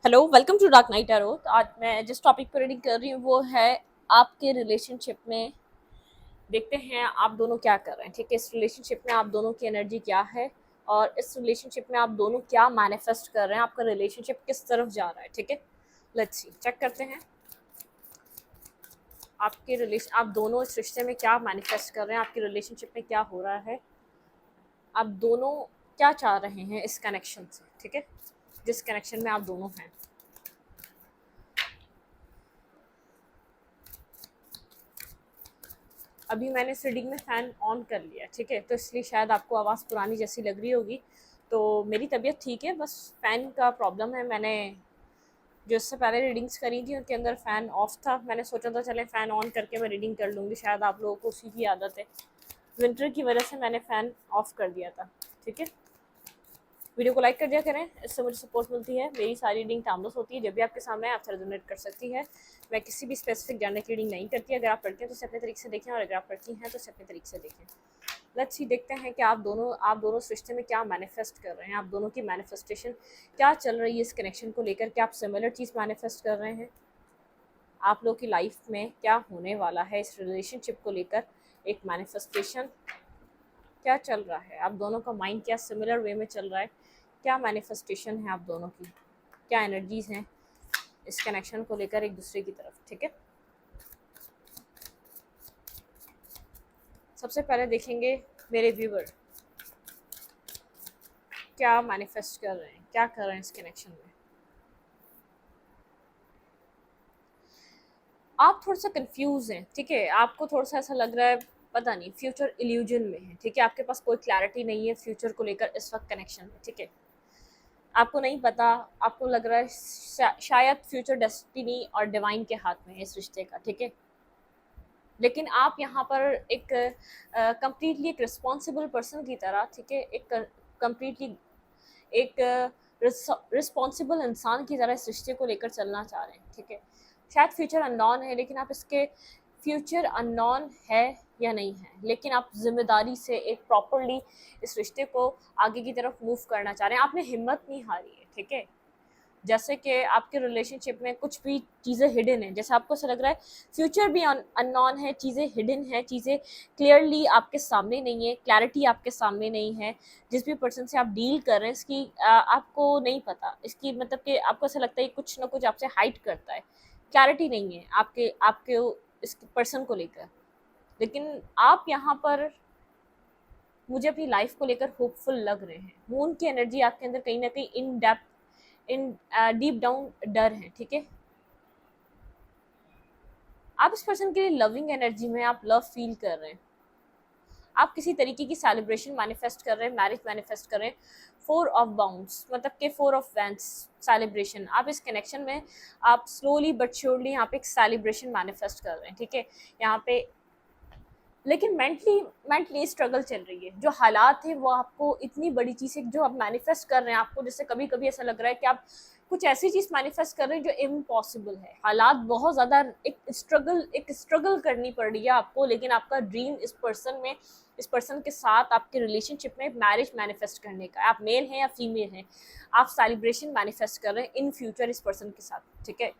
Hello, welcome to Dark Knight Arrow. आज मैं जिस टॉपिक पर रीडिंग कर रही हूँ वो है आपके रिलेशनशिप में। देखते हैं आप दोनों क्या कर रहे हैं। ठीक है, इस रिलेशनशिप में आप दोनों की एनर्जी क्या है और इस रिलेशनशिप में आप दोनों क्या मैनिफेस्ट कर रहे हैं। आपका रिलेशनशिप किस तरफ जा रहा है। ठीक है, लेट्स सी, चेक करते हैं आपके रिलेशन, आप दोनों इस रिश्ते में क्या मैनिफेस्ट कर रहे हैं। आपके रिलेशनशिप में क्या हो रहा है, आप दोनों क्या चाह रहे हैं इस कनेक्शन से। ठीक है, जिस कनेक्शन में आप दोनों हैं। अभी मैंने इस रीडिंग में फ़ैन ऑन कर लिया। ठीक है, तो इसलिए शायद आपको आवाज़ पुरानी जैसी लग रही होगी। तो मेरी तबीयत ठीक है, बस फ़ैन का प्रॉब्लम है। मैंने जो इससे पहले रीडिंग्स करी थी उनके अंदर फ़ैन ऑफ था। मैंने सोचा था चले फ़ैन ऑन करके मैं रीडिंग कर लूँगी, शायद आप लोगों को उसी की आदत है। विंटर की वजह से मैंने फ़ैन ऑफ कर दिया था। ठीक है, वीडियो को लाइक कर दिया करें, इससे मुझे सपोर्ट मिलती है। मेरी सारी रीडिंग टाइमलेस होती है, जब भी आपके सामने आपसे रेजोनेट कर सकती है। मैं किसी भी स्पेसिफिक जानने की रीडिंग नहीं करती। अगर आप पढ़ते हैं तो उसे अपने तरीके से देखें, और अगर आप पढ़ती हैं तो उसे अपने तरीके से देखें। लेट्स सी, देखते हैं कि आप दोनों इस रिश्ते में क्या मैनिफेस्ट कर रहे हैं। आप दोनों की मैनिफेस्टेशन क्या चल रही है इस कनेक्शन को लेकर। क्या आप सिमिलर चीज़ मैनिफेस्ट कर रहे हैं। आप लोग की लाइफ में क्या होने वाला है इस रिलेशनशिप को लेकर, एक मैनिफेस्टेशन क्या चल रहा है। आप दोनों का माइंड क्या सिमिलर वे में चल रहा है, क्या मैनिफेस्टेशन है आप दोनों की, क्या एनर्जीज हैं इस कनेक्शन को लेकर एक दूसरे की तरफ। ठीक है, सबसे पहले देखेंगे मेरे व्यूवर क्या मैनिफेस्ट कर रहे हैं, क्या कर रहे हैं इस कनेक्शन में। आप थोड़ा सा कंफ्यूज हैं। ठीक है, आपको थोड़ा सा ऐसा लग रहा है पता नहीं, फ्यूचर इल्यूजन में है। ठीक है, आपके पास कोई क्लैरिटी नहीं है फ्यूचर को लेकर इस वक्त कनेक्शन में। ठीक है, आपको नहीं पता, आपको लग रहा है शायद फ्यूचर डेस्टिनी और डिवाइन के हाथ में है इस रिश्ते का। ठीक है, लेकिन आप यहाँ पर एक कंप्लीटली एक रिस्पॉन्सिबल पर्सन की तरह, ठीक है, एक कंप्लीटली एक रिस्पॉन्सिबल इंसान की तरह इस रिश्ते को लेकर चलना चाह रहे हैं। ठीक है, शायद फ्यूचर अननोन है, लेकिन आप इसके फ्यूचर अननोन है या नहीं है, लेकिन आप जिम्मेदारी से एक प्रॉपरली इस रिश्ते को आगे की तरफ मूव करना चाह रहे हैं। आपने हिम्मत नहीं हारी है। ठीक है, जैसे कि आपके रिलेशनशिप में कुछ भी चीज़ें हिडन हैं, जैसे आपको ऐसा लग रहा है फ्यूचर भी अननोन है, चीज़ें हिडन है, चीज़ें क्लियरली आपके सामने नहीं है, क्लैरिटी आपके सामने नहीं है। जिस भी पर्सन से आप डील कर रहे हैं इसकी आपको नहीं पता, इसकी मतलब कि आपको ऐसा लगता है कुछ ना कुछ आपसे हाइड करता है, क्लैरिटी नहीं है आपके आपके इस पर्सन को लेकर। लेकिन आप यहाँ पर मुझे अपनी लाइफ को लेकर होपफुल लग रहे हैं। मून की एनर्जी आपके अंदर कहीं ना कहीं in depth, in deep down डर है। ठीक है, आप इस पर्सन के लिए लविंग एनर्जी में आप लव फील कर रहे हैं। आप किसी तरीके की सेलिब्रेशन मैनिफेस्ट कर रहे हैं, मैरिज मैनिफेस्ट कर रहे हैं। फोर ऑफ बाउंड्स मतलब के फोर ऑफ वैंस सेलिब्रेशन। आप इस कनेक्शन में आप स्लोली बट श्योरली यहाँ पे एक सेलिब्रेशन मैनिफेस्ट कर रहे हैं। ठीक है, यहाँ पे लेकिन मेंटली स्ट्रगल चल रही है। जो हालात है वो आपको इतनी बड़ी चीज़ है जो आप मैनिफेस्ट कर रहे हैं, आपको जैसे कभी कभी ऐसा लग रहा है कि आप कुछ ऐसी चीज़ मैनिफेस्ट कर रहे हैं जो इम्पॉसिबल है। हालात बहुत ज़्यादा एक स्ट्रगल करनी पड़ रही है आपको, लेकिन आपका ड्रीम इस पर्सन के साथ आपके रिलेशनशिप में मैरिज मैनिफेस्ट करने का। आप मेल हैं या फीमेल हैं, आप सेलिब्रेशन मैनिफेस्ट कर रहे हैं इन फ्यूचर इस पर्सन के साथ। ठीक है,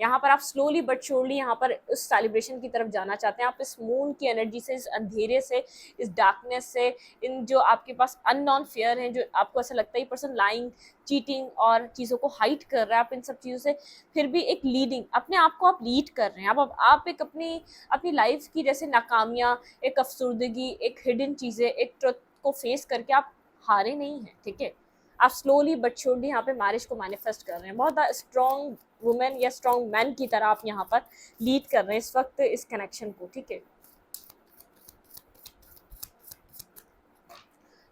यहाँ पर आप स्लोली बट श्योरली यहाँ पर उस सेलिब्रेशन की तरफ जाना चाहते हैं। आप इस मून की एनर्जी से, इस अंधेरे से, इस डार्कनेस से, इन जो आपके पास अननोन फियर हैं, जो आपको ऐसा लगता है ये पर्सन लाइंग, चीटिंग और चीज़ों को हाइड कर रहा है, आप इन सब चीज़ों से फिर भी एक लीडिंग, अपने आप को आप लीड कर रहे हैं। आप एक अपनी अपनी लाइफ की जैसे नाकामियाँ, एक अफसुर्दगी, एक हिडन चीज़ें, एक ट्रुथ को फेस करके आप हारे नहीं हैं। ठीक है, आप स्लोली बट श्योरली यहाँ पे मैरिज को मैनिफेस्ट कर रहे हैं। बहुत स्ट्रॉन्ग वुमेन या स्ट्रॉन्ग मैन की तरह आप यहाँ पर लीड कर रहे हैं इस वक्त इस कनेक्शन को। ठीक है,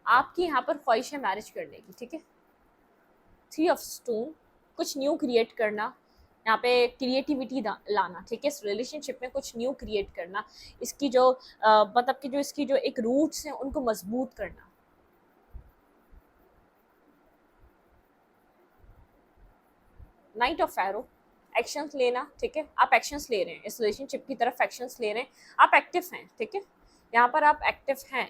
आपकी यहाँ पर ख्वाहिश है मैरिज करने की। ठीक है, थ्री ऑफ स्टोन, कुछ न्यू क्रिएट करना, यहाँ पे क्रिएटिविटी लाना। ठीक है, इस रिलेशनशिप में कुछ न्यू क्रिएट करना, इसकी जो मतलब कि जो इसकी जो एक रूट्स हैं उनको मजबूत करना। नाइट ऑफ एरो, एक्शंस लेना। ठीक है, आप एक्शंस ले रहे हैं इस रिलेशनशिप की तरफ, एक्शंस ले रहे हैं, आप एक्टिव हैं। ठीक है, यहाँ पर आप एक्टिव हैं।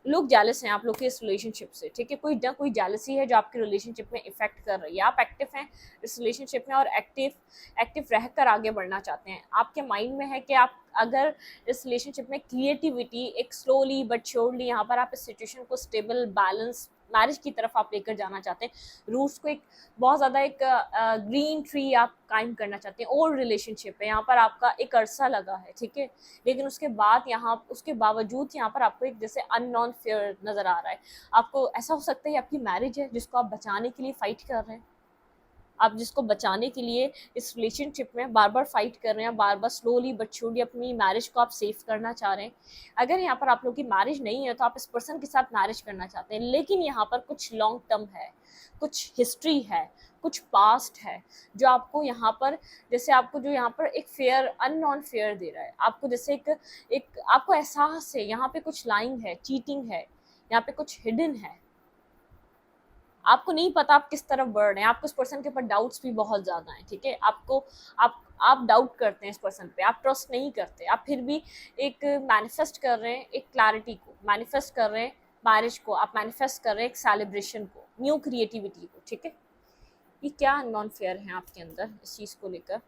लोग जेलस हैं आप लोग के इस रिलेशनशिप से, ठीक है, कोई ना कोई जेलसी है जो आपके रिलेशनशिप में इफेक्ट कर रही है। आप एक्टिव हैं इस रिलेशनशिप में और एक्टिव रहकर आगे बढ़ना चाहते हैं। आपके माइंड में है कि आप अगर इस रिलेशनशिप में क्रिएटिविटी एक स्लोली बट श्योरली यहाँ पर आप इस सिचुएशन को स्टेबल बैलेंस मैरिज की तरफ आप लेकर जाना चाहते हैं। रूट्स को एक बहुत ज़्यादा एक ग्रीन ट्री आप कायम करना चाहते हैं। ओल्ड रिलेशनशिप है, यहाँ पर आपका एक अरसा लगा है, ठीक है, लेकिन उसके बावजूद यहाँ पर आपको एक जैसे अननोन फेयर नज़र आ रहा है। आपको ऐसा हो सकता है आपकी मैरिज है जिसको आप बचाने के लिए फाइट कर रहे हैं, आप जिसको बचाने के लिए इस रिलेशनशिप में बार बार फाइट कर रहे हैं, बार बार स्लोली बट श्योरली अपनी मैरिज को आप सेव करना चाह रहे हैं। अगर यहाँ पर आप लोग की मैरिज नहीं है तो आप इस पर्सन के साथ मैरिज करना चाहते हैं, लेकिन यहाँ पर कुछ लॉन्ग टर्म है, कुछ हिस्ट्री है, कुछ पास्ट है जो आपको यहाँ पर जैसे आपको जो यहाँ पर एक फेयर अननोन फेयर दे रहा है। आपको जैसे एक आपको एहसास है यहाँ पे कुछ लाइंग है, चीटिंग है, यहाँ पे कुछ हिडन है। आपको नहीं पता आप किस तरफ बढ़ रहे हैं, आपको इस पर्सन के ऊपर डाउट्स भी बहुत ज़्यादा हैं, ठीक है, आप डाउट करते हैं इस पर्सन पे, आप ट्रस्ट नहीं करते, आप फिर भी एक मैनिफेस्ट कर रहे हैं एक क्लैरिटी को, मैनिफेस्ट कर रहे हैं मैरिज को, आप मैनिफेस्ट कर रहे हैं एक सेलिब्रेशन को, न्यू क्रिएटिविटी को, ठीक है। ये क्या नॉन फेयर है आपके अंदर इस चीज़ को लेकर,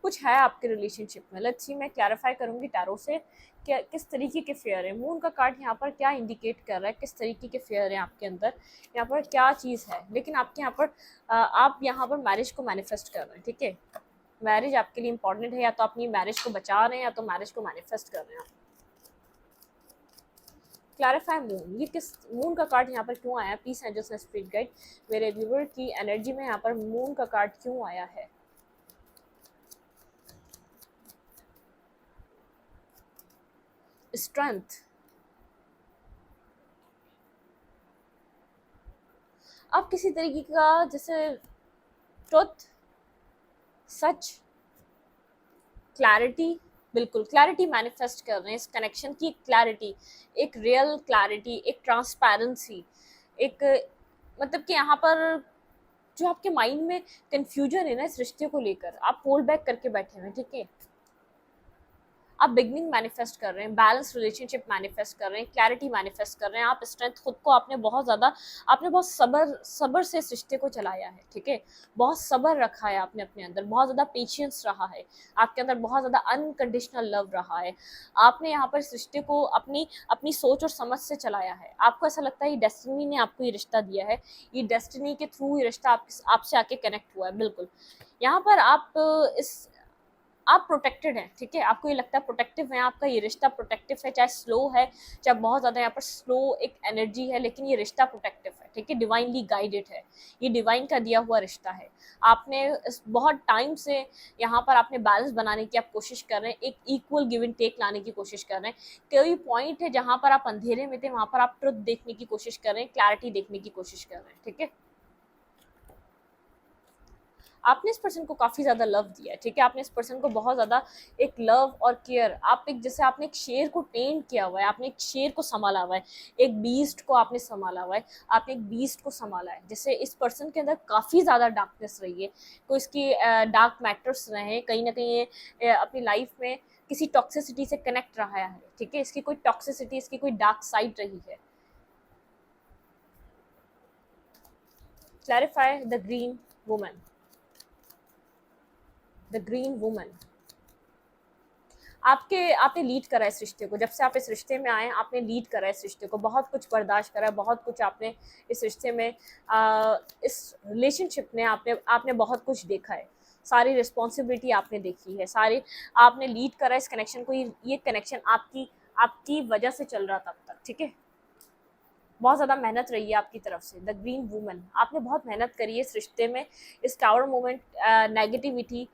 कुछ है आपके रिलेशनशिप में। लेट्स सी, मैं क्लैरिफाई करूंगी टैरो से क्या किस तरीके के फेयर है। मून का कार्ड यहाँ पर क्या इंडिकेट कर रहा है, किस तरीके के फेयर है आपके अंदर, यहाँ पर क्या चीज़ है। लेकिन आपके यहाँ पर आप यहाँ पर मैरिज को मैनिफेस्ट कर रहे हैं, ठीक है, मैरिज आपके लिए इंपॉर्टेंट है, या तो अपनी मैरिज को बचा रहे हैं या तो मैरिज को मैनिफेस्ट कर रहे हैं आप। क्लैरिफाई मून, ये किस मून का कार्ड यहाँ पर क्यों आया, peace angels and spirit guide, मेरे व्यूवर की एनर्जी में यहाँ पर मून का कार्ड क्यों आया है। स्ट्रेंथ, आप किसी तरीके का जैसे ट्रुथ, सच, क्लैरिटी, बिल्कुल क्लैरिटी मैनिफेस्ट कर रहे हैं, इस कनेक्शन की क्लैरिटी, एक रियल क्लैरिटी, एक ट्रांसपेरेंसी, एक मतलब कि यहाँ पर जो आपके माइंड में कंफ्यूजन है ना इस रिश्ते को लेकर, आप होल्ड बैक करके बैठे हुए हैं, ठीक है, आप बिगनिंग मैनिफेस्ट कर रहे हैं, बैलेंस रिलेशनशिप मैनिफेस्ट कर रहे हैं, क्लैरिटी मैनिफेस्ट कर रहे हैं, आप स्ट्रेंथ खुद को आपने बहुत सब्र से इस रिश्ते को चलाया है, ठीक है, बहुत सब्र रखा है आपने अपने अंदर, बहुत ज़्यादा पेशेंस रहा है आपके अंदर, बहुत ज़्यादा अनकंडीशनल लव रहा है। आपने यहाँ पर इस रिश्ते को अपनी अपनी सोच और समझ से चलाया है। आपको ऐसा लगता है ये डेस्टिनी ने आपको ये रिश्ता दिया है, ये डेस्टिनी के थ्रू ये रिश्ता आपसे आके कनेक्ट हुआ है। बिल्कुल यहाँ पर आप प्रोटेक्टेड हैं, ठीक है, आपको ये लगता है प्रोटेक्टिव है, आपका ये रिश्ता प्रोटेक्टिव है, चाहे स्लो है, चाहे बहुत ज़्यादा यहाँ पर स्लो एक एनर्जी है, लेकिन ये रिश्ता प्रोटेक्टिव है, ठीक है, डिवाइनली गाइडेड है, ये डिवाइन का दिया हुआ रिश्ता है। आपने बहुत टाइम से यहाँ पर आपने बैलेंस बनाने की आप कोशिश कर रहे हैं, एक इक्वल गिव एंड टेक लाने की कोशिश कर रहे हैं। कोई पॉइंट है जहाँ पर आप अंधेरे में थे, वहाँ पर आप ट्रुथ देखने की कोशिश कर रहे हैं, क्लैरिटी देखने की कोशिश कर रहे हैं, ठीक है। आपने इस पर्सन को काफ़ी ज़्यादा लव दिया है, ठीक है, आपने इस पर्सन को बहुत ज़्यादा एक लव और केयर, आप एक जैसे आपने एक शेर को टेम किया हुआ है, आपने एक शेर को संभाला हुआ है, एक बीस्ट को आपने संभाला हुआ है, आपने एक बीस्ट को संभाला है। जैसे इस पर्सन के अंदर काफ़ी ज़्यादा डार्कनेस रही है, कोई इसकी डार्क मैटर्स रहे हैं, कहीं ना कहीं अपनी लाइफ में किसी टॉक्सिसिटी से कनेक्ट रहा है, ठीक है, इसकी कोई टॉक्सिसिटी, इसकी कोई डार्क साइड रही है। Clarify the green woman, the green woman, आपने लीड करा इस रिश्ते को, जब से आप इस रिश्ते में आए आपने लीड करा इस रिश्ते को, बहुत कुछ बर्दाश्त करा, बहुत कुछ आपने इस रिश्ते में इस रिलेशनशिप में आपने बहुत कुछ देखा है, सारी रिस्पॉन्सिबिलिटी आपने देखी है, सारी आपने लीड करा इस कनेक्शन को। ये कनेक्शन आपकी वजह से चल रहा था अब तक, ठीक है, बहुत ज़्यादा मेहनत रही है आपकी तरफ से। द ग्रीन वुमन, आपने बहुत मेहनत करी है इस रिश्ते में, इस टावर मोमेंट नेगेटिविटी,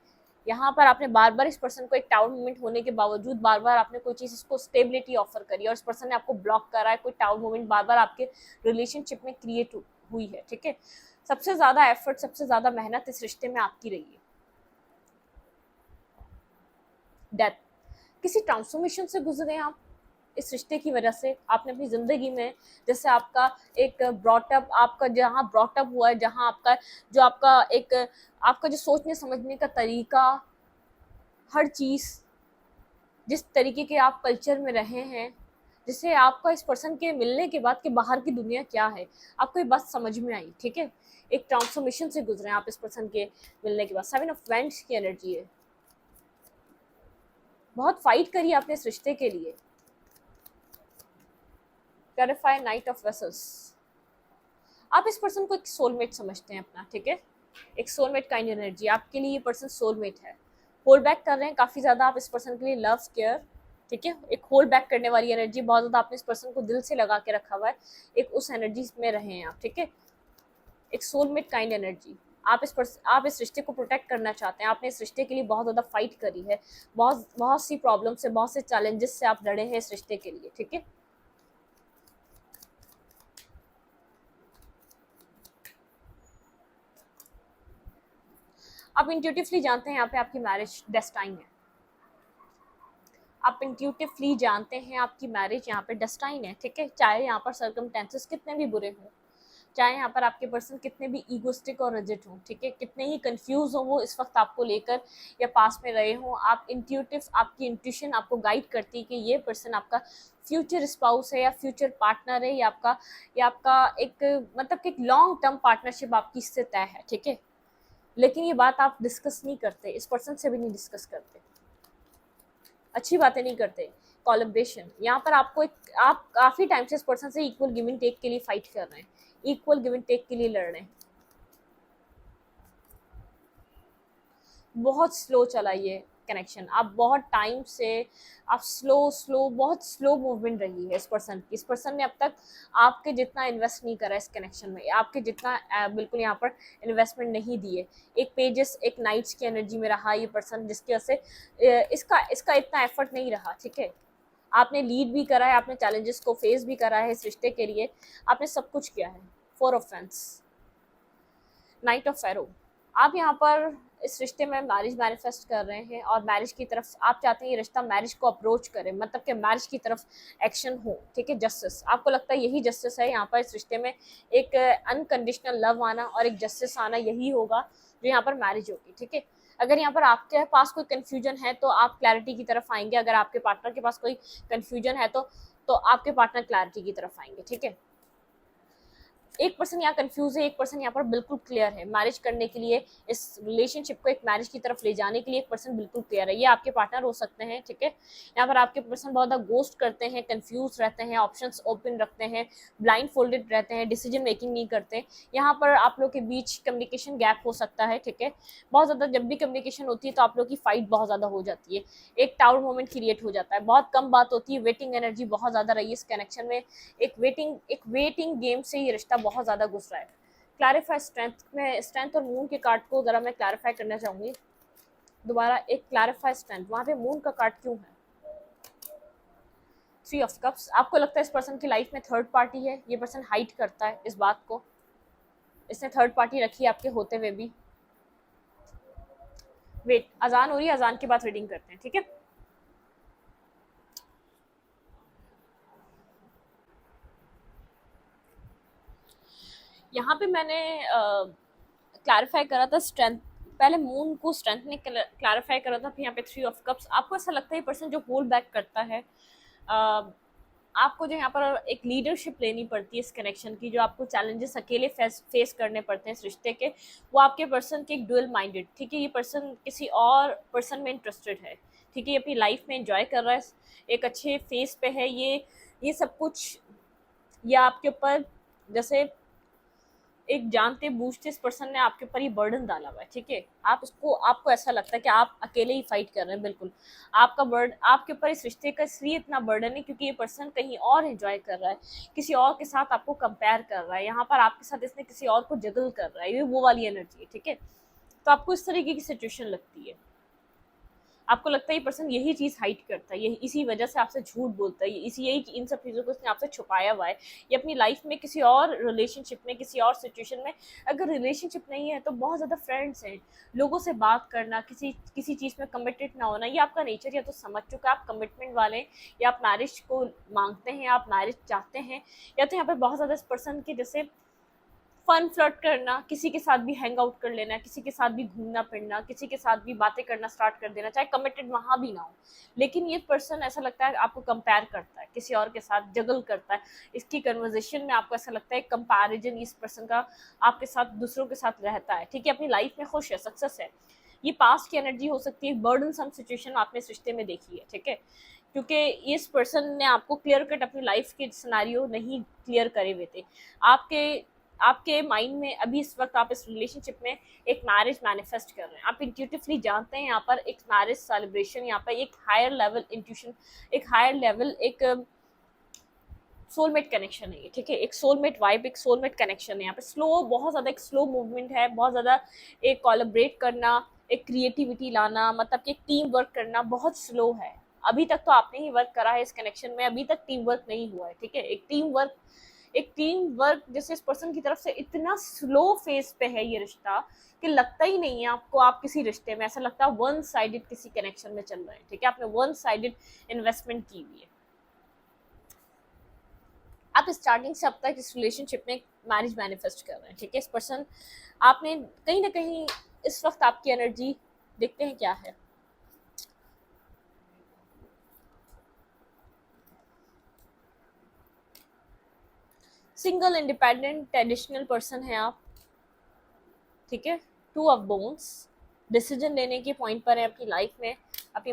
यहाँ पर आपने बार बार इस पर्सन को एक टावर मोमेंट होने के बावजूद बार बार आपने कोई चीज़ इसको स्टेबिलिटी ऑफर करी, और इस पर्सन ने आपको ब्लॉक करा है, कोई टावर मोमेंट बार बार आपके रिलेशनशिप में क्रिएट हुई है, ठीक है। सबसे ज़्यादा एफर्ट, सबसे ज़्यादा मेहनत इस रिश्ते में आपकी रही है। डेथ, किसी ट्रांसफॉर्मेशन से गुजरे आप इस रिश्ते की वजह से, आपने अपनी ज़िंदगी में जैसे आपका एक ब्रॉटअप, आपका जहाँ ब्रॉटअप हुआ है, जहाँ आपका जो सोचने समझने का तरीका, हर चीज़ जिस तरीके के आप कल्चर में रहे हैं, जिससे आपका इस पर्सन के मिलने के बाद के बाहर की दुनिया क्या है आपको ये बात समझ में आई, ठीक है। एक ट्रांसफॉर्मेशन से गुजरे आप इस पर्सन के मिलने के बाद। 7 ऑफ वैंड्स की एनर्जी है, बहुत फाइट करी आपने इस रिश्ते के लिए। Clarify 9 of vessels. आप इस पर्सन को एक सोलमेट समझते हैं अपना, ठीक है। एक सोलमेट काइंड एनर्जी, आपके लिए ये पर्सन सोलमेट है। होल्ड बैक कर रहे हैं काफ़ी ज़्यादा आप इस पर्सन के लिए, लव केयर, ठीक है। एक होल्ड बैक करने वाली एनर्जी, बहुत ज़्यादा आपने इस पर्सन को दिल से लगा के रखा हुआ है, एक उस एनर्जी में रहे हैं आप, ठीक है। एक सोलमेट काइंड एनर्जी, आप इस रिश्ते को प्रोटेक्ट करना चाहते हैं। आपने इस रिश्ते के लिए बहुत ज़्यादा फाइट करी है, बहुत बहुत सी प्रॉब्लम से, बहुत से चैलेंजेस से आप लड़े हैं इस रिश्ते के लिए, ठीक है। आप इंट्यूटिवली जानते हैं यहाँ पे आपकी मैरिज डेस्टाइन है। आप इंट्यूटिवली जानते हैं आपकी मैरिज यहाँ पे डेस्टाइन है, ठीक है। चाहे यहाँ पर सर्कमस्टेंसेस कितने भी बुरे हों, चाहे यहाँ पर आपके पर्सन कितने भी ईगोस्टिक और रिजिड हों, ठीक है, कितने ही कंफ्यूज हो वो इस वक्त आपको लेकर या पास में रहे हों, आप इंट्यूटिव, आपकी इंट्यूशन आपको गाइड करती है कि ये पर्सन आपका फ्यूचर स्पाउस है या फ्यूचर पार्टनर है, या आपका एक मतलब कि एक लॉन्ग टर्म पार्टनरशिप आपकी इससे तय है, ठीक है। लेकिन ये बात आप डिस्कस नहीं करते, इस पर्सन से भी नहीं डिस्कस करते, अच्छी बातें नहीं करते। कोलैबोरेशन, यहाँ पर आपको आप काफ़ी टाइम से इस पर्सन से इक्वल गिव एंड टेक के लिए फाइट कर रहे हैं, इक्वल गिव एंड टेक के लिए लड़ रहे हैं। बहुत स्लो चला ये कनेक्शन, आप बहुत टाइम से आप स्लो बहुत स्लो मूवमेंट रही है इस पर्सन की। इस पर्सन ने अब तक आपके जितना इन्वेस्ट नहीं करा इस कनेक्शन में, आपके जितना बिल्कुल यहाँ पर इन्वेस्टमेंट नहीं दिए। एक पेजेस, एक नाइट्स की एनर्जी में रहा ये पर्सन, जिसकी वजह से इसका इतना एफर्ट नहीं रहा, ठीक है। आपने लीड भी करा है, आपने चैलेंजेस को फेस भी करा है इस रिश्ते के लिए, आपने सब कुछ किया है। 4 of fans, night of pharaoh. आप यहाँ पर इस रिश्ते में मैरिज मैनिफेस्ट कर रहे हैं और मैरिज की तरफ आप चाहते हैं ये रिश्ता मैरिज को अप्रोच करे, मतलब कि मैरिज की तरफ एक्शन हो, ठीक है। जस्टिस, आपको लगता है यही जस्टिस है यहाँ पर इस रिश्ते में, एक अनकंडीशनल लव आना और एक जस्टिस आना, यही होगा जो यहाँ पर मैरिज होगी, ठीक है। अगर यहाँ पर आपके पास कोई कन्फ्यूजन है तो आप क्लैरिटी की तरफ आएंगे, अगर आपके पार्टनर के पास कोई कन्फ्यूजन है तो आपके पार्टनर क्लैरिटी की तरफ आएंगे, ठीक है। एक पर्सन यहाँ कंफ्यूज है, एक पर्सन यहाँ पर बिल्कुल क्लियर है। मैरिज करने के लिए, इस रिलेशनशिप को एक मैरिज की तरफ ले जाने के लिए एक पर्सन बिल्कुल क्लियर है। ये आपके पार्टनर हो सकते हैं, ठीक है। यहाँ पर आपके पर्सन बहुत ज़्यादा गोस्ट करते हैं, कंफ्यूज रहते हैं, ऑप्शंस ओपन रखते हैं, ब्लाइंड फोल्डेड रहते हैं, डिसीजन मेकिंग नहीं करते। यहाँ पर आप लोग के बीच कम्युनिकेशन गैप हो सकता है, ठीक है। बहुत ज़्यादा जब भी कम्युनिकेशन होती है तो आप लोग की फाइट बहुत ज़्यादा हो जाती है, एक टावर मोमेंट क्रिएट हो जाता है, बहुत कम बात होती है। वेटिंग एनर्जी बहुत ज़्यादा रही है इस कनेक्शन में, एक वेटिंग गेम से ये रिश्ता बहुत ज़्यादा गुजरा है। क्लैरिफाई स्ट्रेंथ में, स्ट्रेंथ और मून के कार्ड को ज़रा मैं क्लैरिफाई करना चाहूँगी दोबारा। एक क्लैरिफाई स्ट्रेंथ, वहाँ पे मून का कार्ड क्यों है? 3 ऑफ कप्स, आपको लगता है इस पर्सन की लाइफ में थर्ड पार्टी है, ये पर्सन हाइड करता है इस बात को, इसने थर्ड पार्टी रखी है आपके होते हुए भी। वेट, अजान हो रही है, अजान के बाद रीडिंग करते हैं, ठीक है। यहाँ पे मैंने क्लैरिफाई करा था स्ट्रेंथ, पहले मून को स्ट्रेंथ ने क्लैरिफाई करा था, फिर यहाँ पे 3 ऑफ कप्स। आपको ऐसा लगता है ये पर्सन जो होल्ड बैक करता है, आपको जो यहाँ पर एक लीडरशिप लेनी पड़ती है इस कनेक्शन की, जो आपको चैलेंजेस अकेले फेस करने पड़ते हैं इस रिश्ते के, वो आपके पर्सन के एक डुअल माइंडेड, ठीक है। ये पर्सन किसी और पर्सन में इंटरेस्टेड है, ठीक है। ये अपनी लाइफ में एंजॉय कर रहा है, एक अच्छे फेस पे है, ये सब कुछ, या आपके ऊपर जैसे एक जानते बूझते इस पर्सन ने आपके ऊपर ये बर्डन डाला हुआ है, ठीक है। आपको ऐसा लगता है कि आप अकेले ही फाइट कर रहे हैं, बिल्कुल आपका बर्डन आपके ऊपर इस रिश्ते का इसलिए इतना बर्डन है क्योंकि ये पर्सन कहीं और एंजॉय कर रहा है, किसी और के साथ आपको कंपेयर कर रहा है, यहाँ पर आपके साथ इसने किसी और को जगल कर रहा है, ये वो वाली एनर्जी है, ठीक है। तो आपको इस तरीके की सिचुएशन लगती है, आपको लगता है ये पर्सन यही चीज़ हाइड करता है, यही इसी वजह से आपसे झूठ बोलता है, यही कि इन सब चीज़ों को इसने आपसे छुपाया हुआ है। ये अपनी लाइफ में किसी और रिलेशनशिप में, किसी और सिचुएशन में, अगर रिलेशनशिप नहीं है तो बहुत ज़्यादा फ्रेंड्स हैं, लोगों से बात करना, किसी चीज़ में कमिटेड ना होना, ये आपका नेचर या तो समझ चुका है, आप कमिटमेंट वाले हैं, या आप मैरिज को मांगते हैं, आप मैरिज चाहते हैं, या तो यहाँ पर बहुत ज़्यादा इस पर्सन के जैसे फन फ्लर्ट करना, किसी के साथ भी हैंग आउट कर लेना, किसी के साथ भी घूमना फिरना, किसी के साथ भी बातें करना स्टार्ट कर देना, चाहे कमिटेड वहाँ भी ना हो, लेकिन ये पर्सन ऐसा लगता है आपको कंपेयर करता है किसी और के साथ, जगल करता है, इसकी कन्वर्जेशन में आपको ऐसा लगता है कंपैरिजन इस पर्सन का आपके साथ दूसरों के साथ रहता है, ठीक है, अपनी लाइफ में खुश है, सक्सेस है। ये पास्ट की एनर्जी हो सकती है, बर्डन सम सिचुएशन आपने इस रिश्ते में देखी है, ठीक है, क्योंकि इस पर्सन ने आपको क्लियर कट अपनी लाइफ के सिनेरियो नहीं क्लियर करे हुए थे। आपके आपके माइंड में अभी इस वक्त आप इस रिलेशनशिप में एक मैरिज मैनिफेस्ट कर रहे हैं, आप इंट्यूटिवली जानते हैं यहाँ पर एक मैरिज सेलिब्रेशन, यहाँ पर एक हायर लेवल इंट्यूशन, एक हायर लेवल, एक सोलमेट कनेक्शन है ये, ठीक है, एक सोलमेट वाइब, एक सोलमेट कनेक्शन है यहाँ पे। स्लो, बहुत ज़्यादा एक स्लो मूवमेंट है, बहुत ज़्यादा एक कोलैबोरेट करना, एक क्रिएटिविटी लाना, मतलब कि एक टीम वर्क करना बहुत स्लो है। अभी तक तो आपने ही वर्क करा है इस कनेक्शन में, अभी तक टीम वर्क नहीं हुआ है, ठीक है, एक टीम वर्क जैसे इस पर्सन की तरफ से इतना स्लो फेज पे है ये रिश्ता कि लगता ही नहीं है आपको आप किसी रिश्ते में, ऐसा लगता है वन साइडेड किसी कनेक्शन में चल रहे हैं, ठीक है, आपने वन साइडेड इन्वेस्टमेंट की हुई है। आप स्टार्टिंग से अब तक इस रिलेशनशिप में मैरिज मैनिफेस्ट कर रहे हैं, ठीक है, इस पर्सन आपने कहीं ना कहीं इस वक्त आपकी एनर्जी देखते हैं क्या है। सिंगल इंडिपेंडेंट ट्रेडिशनल पर्सन है आप, ठीक है, टू ऑफ बोन्स, डिसीजन लेने के पॉइंट पर है अपनी लाइफ में, अपने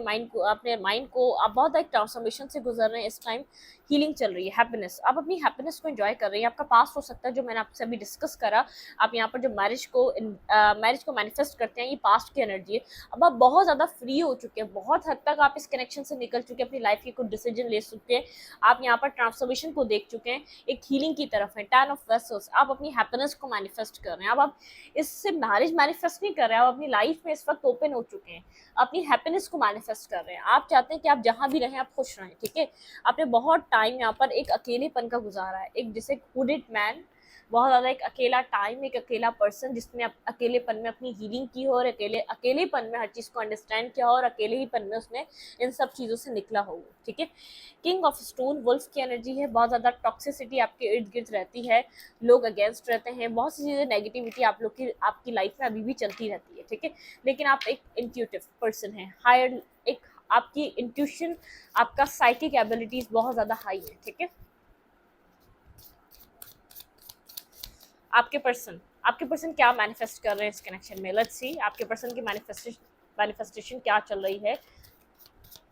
माइंड को आप बहुत एक ट्रांसफॉर्मेशन से गुजर रहे हैं इस टाइम, हीलिंग चल रही है, हैप्पीनेस, आप अपनी हैप्पीनेस को एंजॉय कर रही हैं। आपका पास्ट हो सकता है जो मैंने आपसे अभी डिस्कस करा, आप यहाँ पर जो मैरिज को मैनिफेस्ट करते हैं, ये पास्ट की एनर्जी है। अब आप बहुत ज़्यादा फ्री हो चुके हैं, बहुत हद तक आप इस कनेक्शन से निकल चुके हैं, अपनी लाइफ के कुछ डिसीजन ले चुके हैं, आप यहाँ पर ट्रांसफॉर्मेशन को देख चुके हैं, एक हीलिंग की तरफ है, 10 ऑफ वेसल्स, आप अपनी हैप्पीनेस को मैनिफेस्ट कर रहे हैं। अब आप इससे मैरिज मैनिफेस्ट नहीं कर रहे हैं, आप अपनी लाइफ में इस वक्त ओपन हो चुके हैं, अपनी हैप्पीनेस को मैनिफेस्ट कर रहे हैं। आप चाहते हैं कि आप जहां भी रहें आप खुश रहें, ठीक है, आपने बहुत टाइम यहाँ पर एक अकेलेपन का गुजारा है, एक जैसे हुडेड मैन, बहुत ज़्यादा एक अकेला टाइम, एक अकेला पर्सन जिसने अकेलेपन में अपनी हीलिंग की हो और अकेलेपन में हर चीज़ को अंडरस्टैंड किया हो और अकेले ही पन में उसने इन सब चीज़ों से निकला हो, ठीक है। किंग ऑफ स्टोन वुल्फ की एनर्जी है, बहुत ज़्यादा टॉक्सिसिटी आपके इर्द गिर्द रहती है, लोग अगेंस्ट रहते हैं, बहुत सी चीज़ें नेगेटिविटी आप लोग की आपकी लाइफ में अभी भी चलती रहती है, ठीक है, लेकिन आप एक इंट्यूटिव पर्सन हैं, हायर एक आपकी इंट्यूशन, आपका साइकिक एबिलिटीज बहुत ज़्यादा हाई है, ठीक है। आपके पर्सन क्या मैनिफेस्ट कर रहे हैं इस कनेक्शन में, लेट्स सी आपके पर्सन की मैनिफेस्टेशन क्या चल रही है।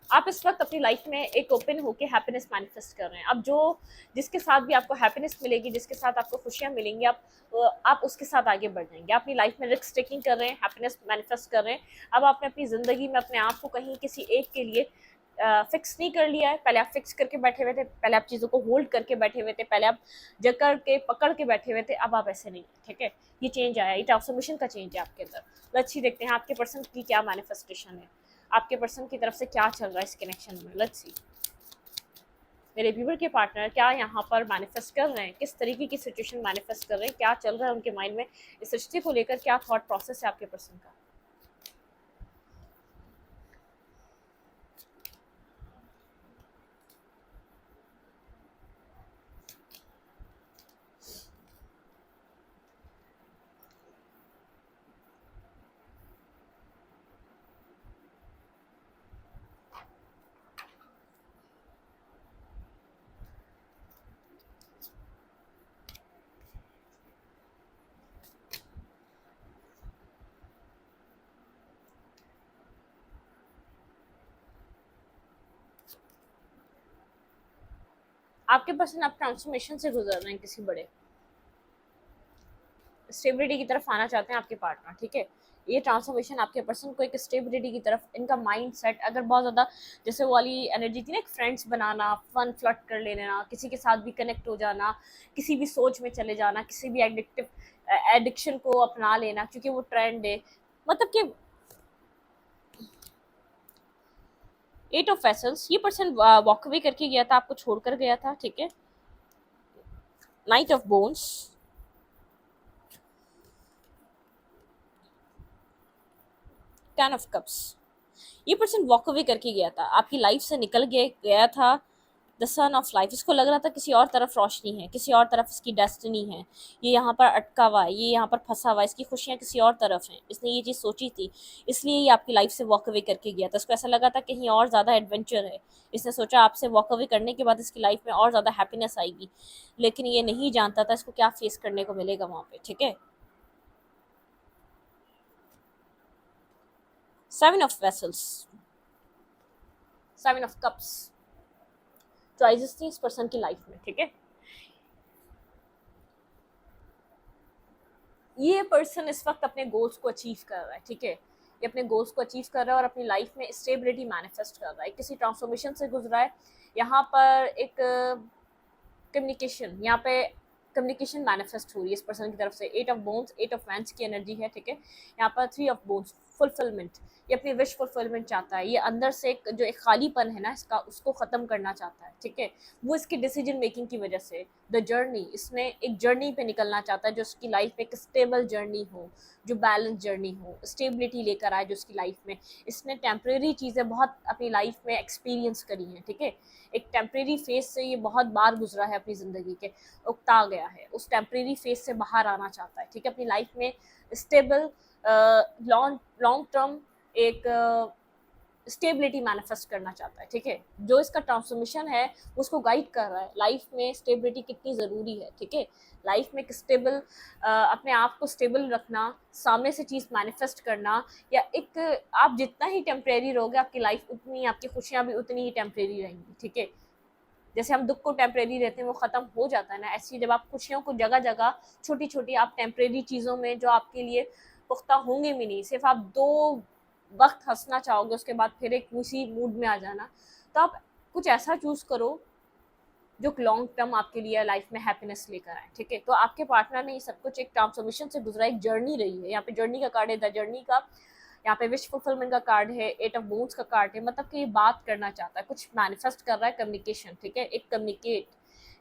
आप इस वक्त अपनी लाइफ में एक ओपन होके हैप्पीनेस मैनिफेस्ट कर रहे हैं। अब जो जिसके साथ भी आपको हैप्पीनेस मिलेगी, जिसके साथ आपको खुशियां मिलेंगी, आप उसके साथ आगे बढ़ जाएंगे। अपनी लाइफ में रिस्क टेकिंग कर रहे हैं, हैप्पीनेस मैनिफेस्ट कर रहे हैं। अब आपने अपनी ज़िंदगी में अपने आप को कहीं किसी एक के लिए फिक्स नहीं कर लिया है। पहले आप फिक्स करके बैठे हुए थे, पहले आप चीज़ों को होल्ड करके बैठे हुए थे, पहले आप जकड़ के पकड़ के बैठे हुए थे, अब आप ऐसे नहीं, ठीक है। ये चेंज आया, ये ट्रांसफॉर्मेशन का चेंज है आपके अंदर। अच्छी देखते हैं आपके पर्सन की क्या मैनिफेस्टेशन है, आपके पर्सन की तरफ से क्या चल रहा है इस कनेक्शन में। लेट्स सी मेरे व्यूवर के पार्टनर क्या यहाँ पर मैनिफेस्ट कर रहे हैं, किस तरीके की सिचुएशन मैनिफेस्ट कर रहे हैं, क्या चल रहा है उनके माइंड में, इस रिश्ते को लेकर क्या थॉट प्रोसेस है आपके पर्सन का। आपके पर्सन आप ट्रांसफॉर्मेशन से गुजर रहे हैं, किसी बड़े स्टेबिलिटी की तरफ आना चाहते हैं आपके पार्टनर, ठीक है। ये ट्रांसफॉर्मेशन आपके पर्सन को एक स्टेबिलिटी की तरफ, इनका माइंड सेट अगर बहुत ज़्यादा जैसे वो वाली एनर्जी थी ना, एक फ्रेंड्स बनाना, फन फ्लर्ट कर लेना, किसी के साथ भी कनेक्ट हो जाना, किसी भी सोच में चले जाना, किसी भी एडिक्शन को अपना लेना क्योंकि वो ट्रेंड है, मतलब कि 8 ऑफ वेसल्स, ये पर्सन वॉक अवे करके गया था, आपको छोड़कर गया था, ठीक है। Night of bones, 10 of cups, ये पर्सन वॉक अवे करके गया था, आपकी लाइफ से निकल गया था, द सन ऑफ लाइफ, इसको लग रहा था किसी और तरफ रोशनी है, किसी और तरफ इसकी डेस्टिनी है, ये यहाँ पर अटका हुआ है, ये यहाँ पर फंसा हुआ है, इसकी खुशियाँ किसी और तरफ हैं, इसने ये चीज़ सोची थी, इसलिए ये आपकी लाइफ से वॉक अवे करके गया था। इसको ऐसा लगा था कहीं और ज़्यादा एडवेंचर है, इसने सोचा आपसे वॉक अवे करने के बाद इसकी लाइफ में और ज़्यादा हैप्पीनेस आएगी, लेकिन ये नहीं जानता था इसको क्या फेस करने को मिलेगा वहाँ पे। ठीक है, seven of vessels, seven of cups choices थी इस पर्सन की लाइफ में। ठीक है, ये पर्सन इस वक्त अपने गोल्स को अचीव कर रहा है। ठीक है, ये अपने गोल्स को अचीव कर रहा है और अपनी लाइफ में स्टेबिलिटी मैनिफेस्ट कर रहा है, किसी ट्रांसफॉर्मेशन से गुजरा है। यहाँ पर एक कम्युनिकेशन, यहाँ पे कम्युनिकेशन मैनिफेस्ट हो रही है इस पर्सन की तरफ से। Eight of bones, eight of wands की एनर्जी है। ठीक है, यहाँ पर थ्री ऑफ बोन्स, फुलफिलमेंट, ये अपनी विश फुलफिलमेंट चाहता है, ये अंदर से जो एक खालीपन है ना इसका, उसको ख़त्म करना चाहता है। ठीक है, वो इसकी डिसीजन मेकिंग की वजह से, द जर्नी, इसने एक जर्नी पे निकलना चाहता है जो उसकी लाइफ में एक स्टेबल जर्नी हो, जो बैलेंस जर्नी हो, स्टेबिलिटी लेकर आए जो उसकी लाइफ में। इसने टेम्प्रेरी चीज़ें बहुत अपनी लाइफ में एक्सपीरियंस करी हैं। ठीक है, एक टेम्प्रेरी फेज से ये बहुत बार गुजरा है अपनी ज़िंदगी के, उकता गया है, उस टेम्प्रेरी फेज से बाहर आना चाहता है। ठीक है, अपनी लाइफ में स्टेबल लॉन्ग टर्म एक स्टेबिलिटी मैनिफेस्ट करना चाहता है। ठीक है, जो इसका ट्रांसफॉर्मेशन है उसको गाइड कर रहा है, लाइफ में स्टेबिलिटी कितनी ज़रूरी है। ठीक है, लाइफ में एक स्टेबल, अपने आप को स्टेबल रखना, सामने से चीज़ मैनिफेस्ट करना, या एक आप जितना ही टेम्प्रेरी रहोगे आपकी लाइफ उतनी, आपकी खुशियाँ भी उतनी ही टेम्प्रेरी रहेंगी। ठीक है, जैसे हम दुख को टेम्प्रेरी रहते हैं वो ख़त्म हो जाता है ना, ऐसे ही जब आप खुशियों को जगह जगह छोटी छोटी आप टेम्प्रेरी चीज़ों में जो आपके लिए पुख्ता होंगे भी नहीं, सिर्फ आप 2 वक्त हंसना चाहोगे उसके बाद फिर एक उसी मूड में आ जाना, तो आप कुछ ऐसा चूज़ करो जो लॉन्ग टर्म आपके लिए लाइफ में हैप्पीनेस लेकर आए। ठीक है, तो आपके पार्टनर ने ये सब कुछ एक ट्रांसफॉर्मेशन से गुजरा, एक जर्नी रही है। यहाँ पे जर्नी का कार्ड है, द जर्नी का, यहाँ पे विश फुलफिलमेंट का कार्ड है, एट ऑफ बोन्स का कार्ड है, मतलब कि ये बात करना चाहता है, कुछ मैनिफेस्ट कर रहा है, कम्युनिकेशन। ठीक है, एक कम्युनिकेट,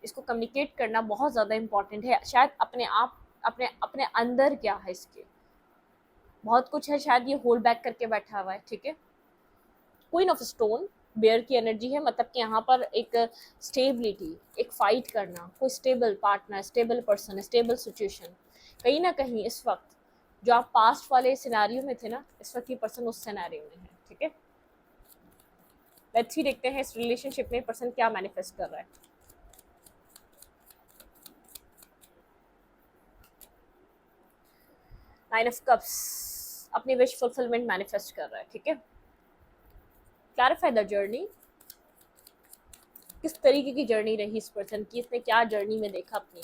इसको कम्युनिकेट करना बहुत ज़्यादा इंपॉर्टेंट है। शायद अपने आप, अपने अपने अंदर क्या है, इसके बहुत कुछ है, शायद ये होल्ड बैक करके बैठा हुआ है। ठीक है, क्वीन ऑफ स्टोन, बेयर की एनर्जी है, मतलब कि यहाँ पर एक स्टेबिलिटी, एक फाइट करना, कोई stable partner, stable person, stable situation. कहीं ना कहीं इस वक्त जो आप पास्ट वाले सिनेरियो में थे ना, इस वक्त ये पर्सन उस सिनेरियो में है। ठीक है, लेट्स सी, देखते हैं इस रिलेशनशिप में पर्सन क्या मैनिफेस्ट कर रहा है। नाइन ऑफ कप्स, अपनी विश फुलफिलमेंट मैनिफेस्ट कर रहा है। ठीक है, क्लैरिफाई द जर्नी, किस तरीके की जर्नी रही इस पर्सन की, इसने क्या जर्नी में देखा अपनी,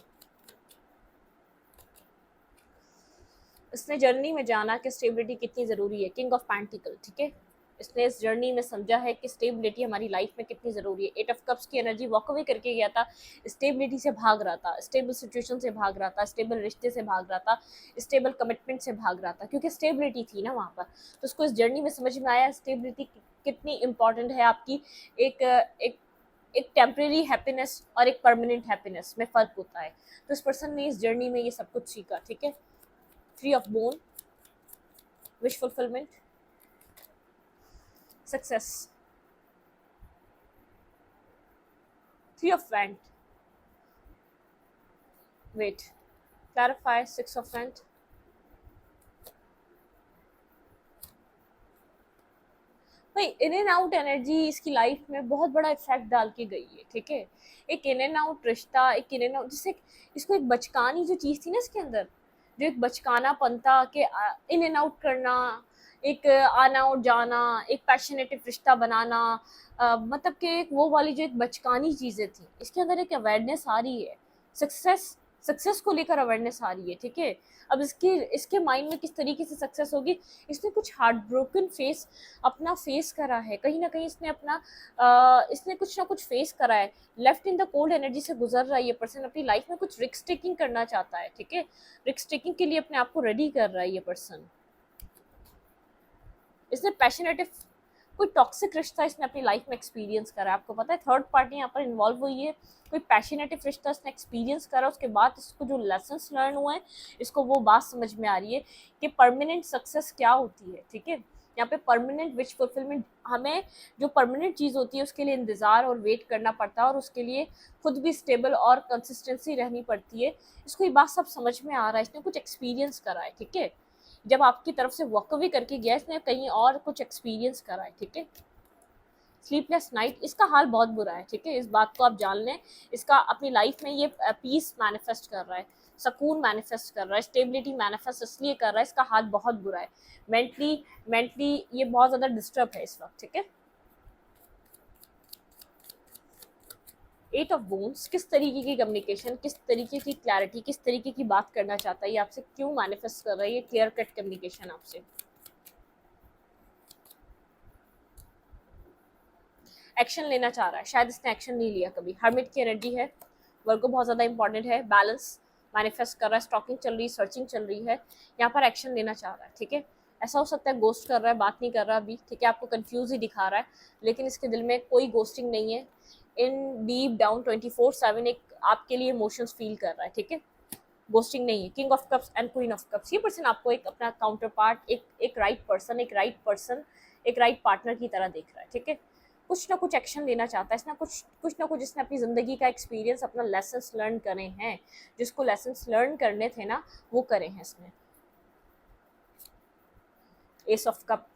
इसने जर्नी में जाना कि स्टेबिलिटी कितनी ज़रूरी है। किंग ऑफ पेंटिकल, ठीक है, इसने इस जर्नी में समझा है कि स्टेबिलिटी हमारी लाइफ में कितनी ज़रूरी है। एट ऑफ कप्स की एनर्जी वॉक अवे करके गया था, स्टेबिलिटी से भाग रहा था, स्टेबल सिचुएशन से भाग रहा था, स्टेबल रिश्ते से भाग रहा था, स्टेबल कमिटमेंट से भाग रहा था, क्योंकि स्टेबिलिटी थी ना वहाँ पर। तो उसको इस जर्नी में समझ में आया स्टेबिलिटी कितनी इंपॉर्टेंट है आपकी। एक एक एक टेम्प्रेरी हैप्पीनेस और एक परमानेंट हैप्पीनेस में फ़र्क होता है। तो इस पर्सन ने इस जर्नी में ये सब कुछ सीखा। ठीक है, three of bone, wish fulfilment, success, three of wand, wait, clarify, six of wand, भाई इन एंड आउट एनर्जी इसकी लाइफ में बहुत बड़ा इफेक्ट डाल के गई है। ठीक है, एक इन एंड आउट रिश्ता, एक इन एंड आउट, जिससे इसको एक बचकानी जो चीज़ थी ना इसके अंदर, जो एक बचकाना पंता के इन एंड आउट करना, एक आना और जाना, एक पैशनेटिव रिश्ता बनाना, मतलब कि एक वो वाली जो एक बचकानी चीज़ें थी इसके अंदर एक अवेयरनेस आ रही है। सक्सेस को लेकर अवेयरनेस आ रही है। ठीक है, अब इसके माइंड में किस तरीके से सक्सेस होगी, इसने कुछ हार्ट ब्रोकन फेस अपना फेस करा है, कहीं ना कहीं इसने अपना इसने कुछ ना कुछ फेस करा है। Left in the cold energy से गुजर रहा है ये पर्सन, अपनी लाइफ में कुछ रिस्क टेकिंग करना चाहता है। ठीक है, रिस्क टेकिंग के लिए अपने आप को रेडी कर रहा है ये पर्सन। इसने कोई टॉक्सिक रिश्ता इसने अपनी लाइफ में एक्सपीरियंस करा है, आपको पता है थर्ड पार्टी यहाँ पर इन्वॉल्व हुई है, कोई पैशनेटिव रिश्ता इसने एक्सपीरियंस करा, उसके बाद इसको जो लेसन्स लर्न हुए हैं इसको वो बात समझ में आ रही है कि परमानेंट सक्सेस क्या होती है। ठीक है, यहाँ पे परमानेंट विश फुलफिलमेंट, हमें जो परमानेंट चीज़ होती है उसके लिए इंतज़ार और वेट करना पड़ता है और उसके लिए खुद भी स्टेबल और कंसिस्टेंसी रहनी पड़ती है। इसको ये बात सब समझ में आ रहा है, इसने कुछ एक्सपीरियंस करा है। ठीक है, जब आपकी तरफ से वॉक अवे करके गया इसने कहीं और कुछ एक्सपीरियंस करा है। ठीक है, स्लीपलेस नाइट, इसका हाल बहुत बुरा है। ठीक है, इस बात को आप जान लें, इसका अपनी लाइफ में ये पीस मैनिफेस्ट कर रहा है, सुकून मैनिफेस्ट कर रहा है, स्टेबिलिटी मैनिफेस्ट इसलिए कर रहा है, इसका हाल बहुत बुरा है, मेंटली ये बहुत ज़्यादा डिस्टर्ब है इस वक्त। ठीक है, एट ऑफ बोन्स, किस तरीके की कम्युनिकेशन, किस तरीके की क्लैरिटी, किस तरीके की बात करना चाहता है, ये आपसे क्यों मैनिफेस्ट कर रहा है, ये क्लियर कट कम्युनिकेशन आपसे। एक्शन लेना चाह रहा है, शायद इसने एक्शन नहीं लिया कभी। हर्मिट की एनर्जी है, वर्गो बहुत ज़्यादा इंपॉर्टेंट है, बैलेंस मैनिफेस्ट कर रहा है, स्टॉकिंग चल रही है, सर्चिंग चल रही है, यहाँ पर एक्शन लेना चाह रहा है। ठीक है, ऐसा हो सकता है गोस्ट कर रहा है, बात नहीं कर रहा अभी। ठीक है, आपको कंफ्यूज ही दिखा रहा है, लेकिन इसके दिल में कोई गोस्टिंग नहीं है। इन डीप डाउन 24/7 एक आपके लिए इमोशंस फील कर रहा है। ठीक है, गोस्टिंग नहीं है। King of cups and queen of cups, ये पर्सन आपको एक अपना काउंटर पार्ट, एक राइट पर्सन, एक राइट पार्टनर की तरह देख रहा है। ठीक है, कुछ ना कुछ एक्शन लेना चाहता है इसने, कुछ ना कुछ इसने अपनी ज़िंदगी का एक्सपीरियंस, अपना लेसन्स लर्न करे हैं, जिसको लेसन्स लर्न करने थे ना वो करे हैं इसने। एस ऑफ कप,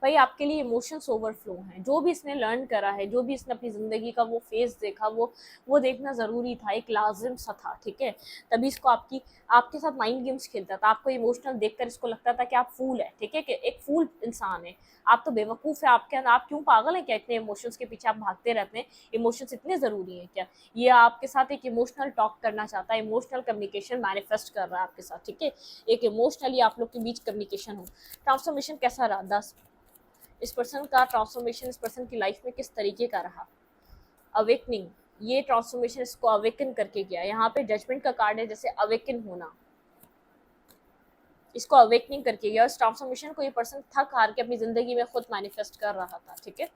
भाई आपके लिए इमोशंस ओवरफ्लो हैं, जो भी इसने लर्न करा है, जो भी इसने अपनी ज़िंदगी का वो फेज देखा, वो देखना ज़रूरी था, एक लाजिम सा था। ठीक है, तभी इसको आपके साथ माइंड गेम्स खेलता था, आपको इमोशनल देखकर इसको लगता था कि आप फूल है। ठीक है, कि एक फूल इंसान है, आप तो बेवकूफ़ है, आपके अंदर आप क्यों पागल हैं क्या, इतने इमोशंस के पीछे आप भागते रहते हैं, इमोशंस इतने ज़रूरी हैं क्या। ये आपके साथ एक इमोशनल टॉक करना चाहता है, इमोशनल कम्युनिकेशन मैनिफेस्ट कर रहा है आपके साथ। ठीक है, एक इमोशनली आप लोग के बीच कम्युनिकेशन हो। ट्रांसफॉर्मेशन कैसा रहा, 10, इस पर्सन का ट्रांसफॉर्मेशन इस पर्सन की लाइफ में किस तरीके का रहा। अवेकनिंग, ये ट्रांसफॉर्मेशन इसको अवेकन करके गया, यहाँ पे जजमेंट का कार्ड है, जैसे अवेकन होना, इसको अवेकनिंग करके गया। इस ट्रांसफॉर्मेशन को ये पर्सन थक हार के अपनी जिंदगी में खुद मैनिफेस्ट कर रहा था। ठीक है,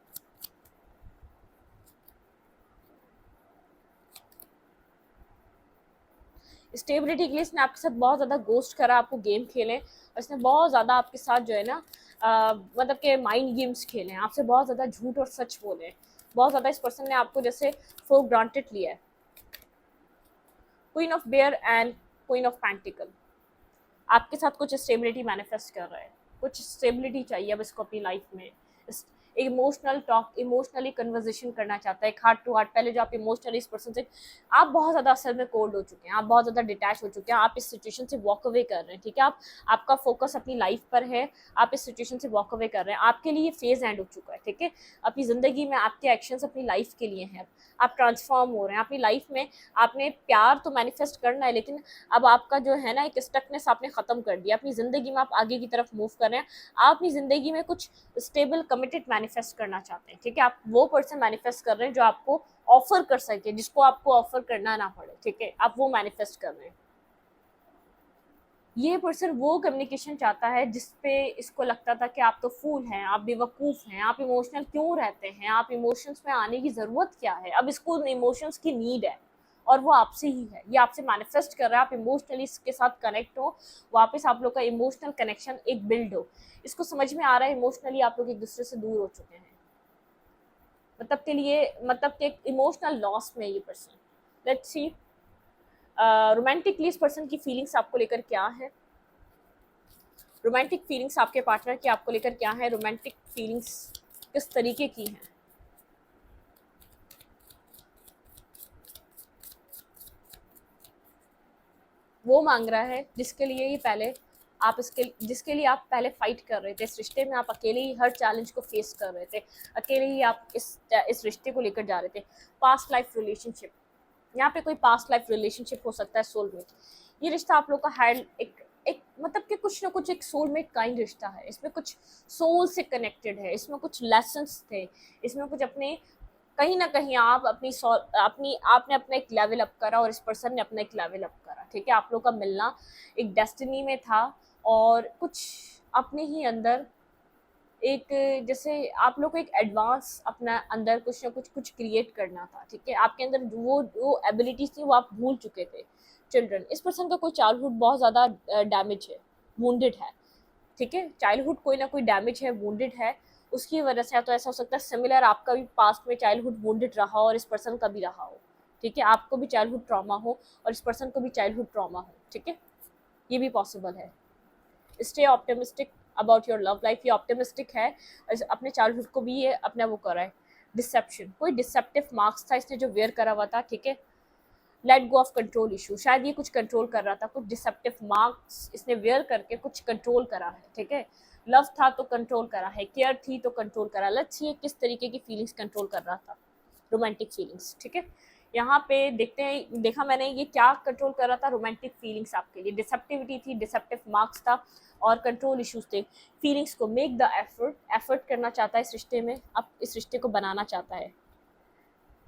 स्टेबिलिटी के लिए इसने आपके साथ बहुत ज़्यादा गोस्ट करा, आपको गेम खेले, और इसने बहुत ज़्यादा आपके साथ जो है ना मतलब के माइंड गेम्स खेले हैं, आपसे बहुत ज़्यादा झूठ और सच बोले हैं, बहुत ज़्यादा इस पर्सन ने आपको जैसे फॉर ग्रांटेड लिया है। Queen of bear and queen of pentacle, आपके साथ कुछ स्टेबिलिटी मैनिफेस्ट कर रहा है, कुछ स्टेबिलिटी चाहिए अब इसको अपनी लाइफ में। इमोशनल टॉक, इमोशनली कन्वर्सेशन करना चाहता है, एक हार्ट टू हार्ट। पहले जो आप इमोशनली इस पर्सन से, आप बहुत ज़्यादा असल में कोल्ड हो चुके हैं, आप बहुत ज़्यादा डिटैच हो चुके हैं, आप इस सिचुएशन से वॉक अवे कर रहे हैं। ठीक है, आपका फोकस अपनी लाइफ पर है, आप इस सिचुएशन से वॉक अवे कर रहे हैं, आपके लिए फेज एंड हो चुका है। ठीक है, अपनी ज़िंदगी में आपके एक्शंस अपनी लाइफ के लिए हैं, आप ट्रांसफॉर्म हो रहे हैं अपनी लाइफ में। आपने प्यार तो मैनिफेस्ट करना है, लेकिन अब आपका जो है ना एक स्टकनेस आपने ख़त्म कर दिया अपनी ज़िंदगी में, आप आगे की तरफ मूव कर रहे हैं, आप अपनी ज़िंदगी में कुछ स्टेबल कमिटेड मैनिफेस्ट करना चाहते हैं। ठीक है, आप वो पर्सन मैनिफेस्ट कर रहे हैं जो आपको ऑफर कर सके, जिसको आपको ऑफर करना ना पड़े। ठीक है, आप वो मैनिफेस्ट कर रहे हैं। ये पर्सन वो कम्युनिकेशन चाहता है जिसपे इसको लगता था कि आप तो फूल हैं, आप बेवकूफ़ हैं, आप इमोशनल क्यों रहते हैं, आप इमोशंस में आने की ज़रूरत क्या है। अब इसको इमोशंस की नीड है और वो आपसे ही है, ये आपसे मैनिफेस्ट कर रहा है, आप इमोशनली इसके साथ कनेक्ट हो, वापस आप लोग का इमोशनल कनेक्शन एक बिल्ड हो। इसको समझ में आ रहा है इमोशनली आप लोग एक दूसरे से दूर हो चुके हैं, मतलब कि एक इमोशनल लॉस में ये पर्सन। लेट्स सी रोमांटिकली इस पर्सन की फीलिंग्स आपको लेकर क्या है, रोमांटिक फीलिंग्स आपके पार्टनर की आपको लेकर क्या है, रोमांटिक फीलिंग्स किस तरीके की हैं। वो मांग रहा है जिसके लिए आप पहले फाइट कर रहे थे, इस रिश्ते में आप अकेले ही हर चैलेंज को फेस कर रहे थे, अकेले ही आप इस रिश्ते को लेकर जा रहे थे। पास्ट लाइफ रिलेशनशिप, यहाँ पे कोई पास्ट लाइफ रिलेशनशिप हो सकता है, सोलमेट। ये रिश्ता आप लोग का हैंड एक मतलब कि कुछ ना कुछ एक सोलमेट काइंड रिश्ता है, इसमें कुछ सोल से कनेक्टेड है, इसमें कुछ लेसन्स थे, इसमें कुछ अपने कहीं ना कहीं आप आपने अपना एक लेवल अप करा और इस पर्सन ने अपना एक लेवल अप करा। ठीक है, आप लोग का मिलना एक डेस्टिनी में था और कुछ अपने ही अंदर एक जैसे आप लोग को एक एडवांस अपना अंदर कुछ ना कुछ क्रिएट करना था, ठीक है, आपके अंदर वो एबिलिटीज थी वो आप भूल चुके थे। चिल्ड्रन, इस पर्सन का कोई चाइल्डहुड बहुत ज़्यादा डैमेज है, वुंडेड है, ठीक है, चाइल्डहुड कोई ना कोई डैमेज है, वुंडेड है, उसकी वजह से या तो ऐसा हो सकता है सिमिलर आपका भी पास्ट में चाइल्डहुड वुंडेड रहा हो और इस पर्सन का भी रहा हो, ठीक है, आपको भी चाइल्डहुड ट्रॉमा हो और इस पर्सन को भी चाइल्डहुड ट्रॉमा हो, ठीक है, ये भी पॉसिबल है। Stay optimistic about your love life, ये ऑप्टिमिस्टिक है, अपने चाइल्डहुड को भी ये अपना वो करा है। डिसेप्शन, कोई डिसेप्टिव मार्क्स था इसने जो वेयर करा हुआ था, ठीक है। Let go of control issue, शायद ये कुछ कंट्रोल कर रहा था, कुछ डिसेप्टिव मार्क्स इसने वेयर करके कुछ कंट्रोल करा है, ठीक है। लव था तो कंट्रोल करा है, केयर थी तो कंट्रोल करा, लेट्स सी किस तरीके की फीलिंग्स कंट्रोल कर रहा था, रोमांटिक फीलिंग्स, ठीक है। यहाँ पे देखते हैं, देखा मैंने ये क्या कंट्रोल कर रहा था, रोमांटिक फीलिंग्स आपके लिए, डिसेप्टिविटी थी, डिसेप्टिव मार्क्स था और कंट्रोल इश्यूज थे। फीलिंग्स को मेक द एफर्ट करना चाहता है इस रिश्ते में, अब इस रिश्ते को बनाना चाहता है।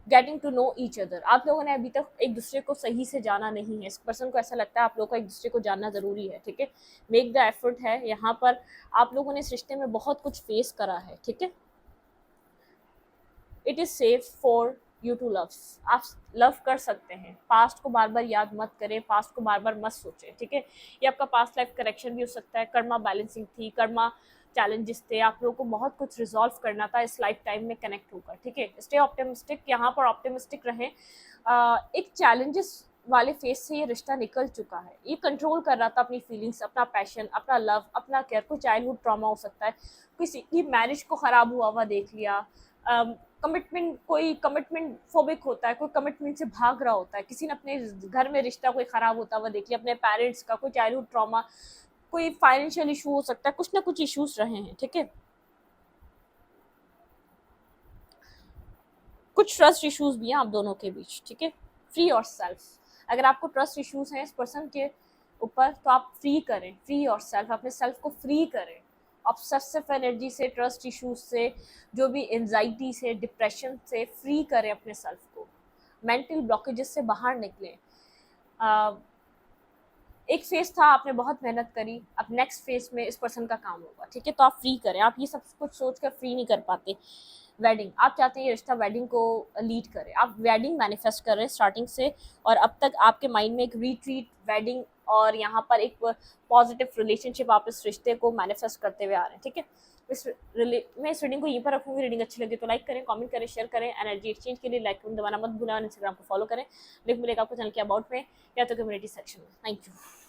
Getting to know each other, आप लोगों ने अभी तक एक दूसरे को सही से जाना नहीं है, इस पर्सन को ऐसा लगता है आप लोगों को एक दूसरे को जानना ज़रूरी है, ठीक है। मेक द एफर्ट है यहाँ पर, आप लोगों ने इस रिश्ते में बहुत कुछ फेस करा है, ठीक है। It is safe for you to love, आप लव कर सकते हैं, पास्ट को बार बार याद मत करें, पास्ट को बार बार मत सोचें, ठीक है। ये आपका पास्ट लाइफ करेक्शन भी हो सकता है, कर्मा बैलेंसिंग थी, कर्मा चैलेंजेस थे, आप लोगों को बहुत कुछ रिजॉल्व करना था इस लाइफ टाइम में कनेक्ट होकर, ठीक है। स्टे ऑप्टिमिस्टिक, यहाँ पर ऑप्टिमिस्टिक रहें। एक चैलेंजेस वाले फेज से ये रिश्ता निकल चुका है, ये कंट्रोल कर रहा था अपनी फीलिंग्स, अपना पैशन, अपना लव, अपना केयर, कोई चाइल्डहुड ट्रॉमा हो सकता है, किसी की मैरिज को ख़राब हुआ हुआ देख लिया, कमिटमेंट, कोई कमिटमेंट फोबिक होता है, कोई कमिटमेंट से भाग रहा होता है, किसी ने अपने घर में रिश्ता कोई ख़राब होता हुआ देख लिया, अपने पेरेंट्स का कोई चाइल्डहुड ट्रॉमा, कोई फाइनेंशियल इशू हो सकता है, कुछ ना कुछ इश्यूज रहे हैं, ठीक है। कुछ ट्रस्ट इश्यूज भी हैं आप दोनों के बीच, ठीक है। फ्री और सेल्फ, अगर आपको ट्रस्ट इश्यूज हैं इस पर्सन के ऊपर तो आप फ्री करें, फ्री और सेल्फ, अपने सेल्फ को फ्री करें ऑब्सेसिव एनर्जी से, ट्रस्ट इश्यूज से, जो भी एंजाइटी से, डिप्रेशन से फ्री करें अपने सेल्फ को, मेंटल ब्लॉकेजेस से बाहर निकलें। एक फेज था, आपने बहुत मेहनत करी, अब नेक्स्ट फेज में इस पर्सन का काम होगा, ठीक है, तो आप फ्री करें, आप ये सब कुछ सोच कर फ्री नहीं कर पाते। वेडिंग, आप चाहते हैं ये रिश्ता वेडिंग को लीड करे, आप वेडिंग मैनिफेस्ट कर रहे हैं स्टार्टिंग से, और अब तक आपके माइंड में एक रिट्रीट, वेडिंग और यहाँ पर एक पॉजिटिव रिलेशनशिप, आप इस रिश्ते को मैनिफेस्ट करते हुए आ रहे हैं, ठीक है। मैं इस रीडिंग को यहीं पर रखूँगी, रीडिंग अच्छी लगी तो लाइक करें, कमेंट करें, शेयर करें, एनर्जी एक्सचेंज के लिए लाइक बटन दबाना मत भूलें और इंस्टाग्राम को फॉलो करें, लिंक मिलेगा आपको चैनल के अबाउट में या तो कम्युनिटी सेक्शन में। Thank you.